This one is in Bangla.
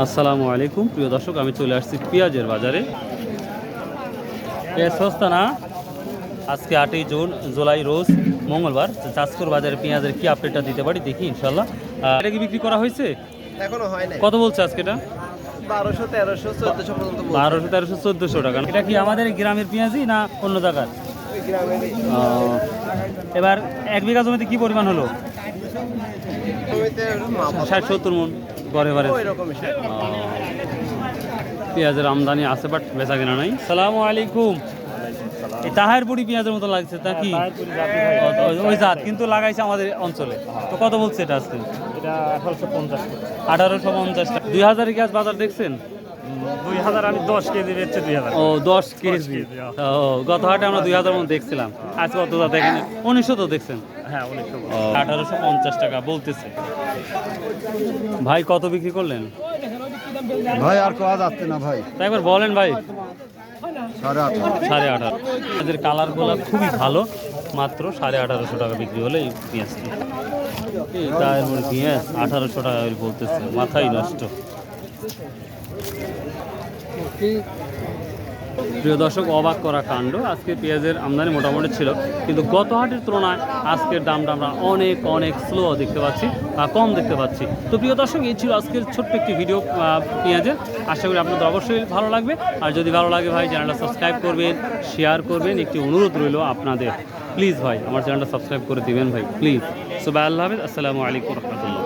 আসসালামু আলাইকুম প্রিয় দর্শক, আমি চলে আসছি পেঁয়াজের বাজারে। পেঁয়াজ সস্তা না। আজকে 8ই জুলাই রোজ মঙ্গলবার। চাঁচপুর বাজারে পেঁয়াজের কি আপডেটটা দিতে পারি দেখি ইনশাল্লাহ। এটা কি বিক্রি করা হয়েছে? এখনো হয় নাই। কত বলছে আজকে এটা? 1200 1300 1400 পর্যন্ত বলছে। 1200 1300 1400 টাকা। এটা কি আমাদের গ্রামের পেঁয়াজই না অন্য জায়গার? ওই গ্রামেরই। এবার 1 বিঘা জমিতে কি পরিমাণ হলো? জমিতে মাপ 60-70 মন গড়ে বারে। ওই রকমই সব। পেঁয়াজের আমদানি আছে বাট বেচা কেনা নাই। সালামু আলাইকুম। এই তাহেরপুরি পেঁয়াজের মতো লাগছে তা কি? ওই জাত কিন্তু লাগাইছে আমাদের অঞ্চলে। তো কত বলছে এটা আজকে? এটা 1850 1850 টাকা। 2000 পেঁয়াজ বাজার দেখছেন? 2000 আমি 10 কেজি বেচছি 2000। ও 10 কেজি। ও গত হাটে আমরা 2000 মতো দেখছিলাম। আজকে কত দাম দেখেন? 1900 তো দেখছেন? হ্যাঁ 1900। 1850 টাকা বলতেছে। ভাই কত বিক্রি করলেন? ভাই আর কোয়া যাচ্ছে না ভাই। তা একবার বলেন ভাই। 18.5 18.5। পেঁয়াজের কালারগুলো খুবই ভালো, মাত্র 1850 টাকা বিক্রি হলে এই পেঁয়াজটি। এই গায়ের মনে পেঁয়াজ 1800 টাকা বলতেছে, মাথাই নষ্ট। প্রিয় দর্শক, অবাক করা কাণ্ড। আজকে পেঁয়াজের আমদানি মোটামুটি ছিল, কিন্তু গত হাটের তুলনায় আজকের দামটা আমরা অনেক অনেক স্লো দেখতে পাচ্ছি, কম দেখতে পাচ্ছি। তো প্রিয় দর্শক, এই ছিল আজকের ছোট্ট একটি ভিডিও পেঁয়াজের। আশা করি আপনাদের অবশ্যই ভালো লাগবে। আর যদি ভালো লাগে ভাই, চ্যানেলটা সাবস্ক্রাইব করবেন, শেয়ার করবেন। একটি অনুরোধ রইল আপনাদের, প্লিজ ভাই আমার চ্যানেলটা সাবস্ক্রাইব করে দিবেন ভাই, প্লিজ। সো ভাই, আল্লাহ হাফেজ, আসসালামু আলাইকুম রহমতুল্লাহ।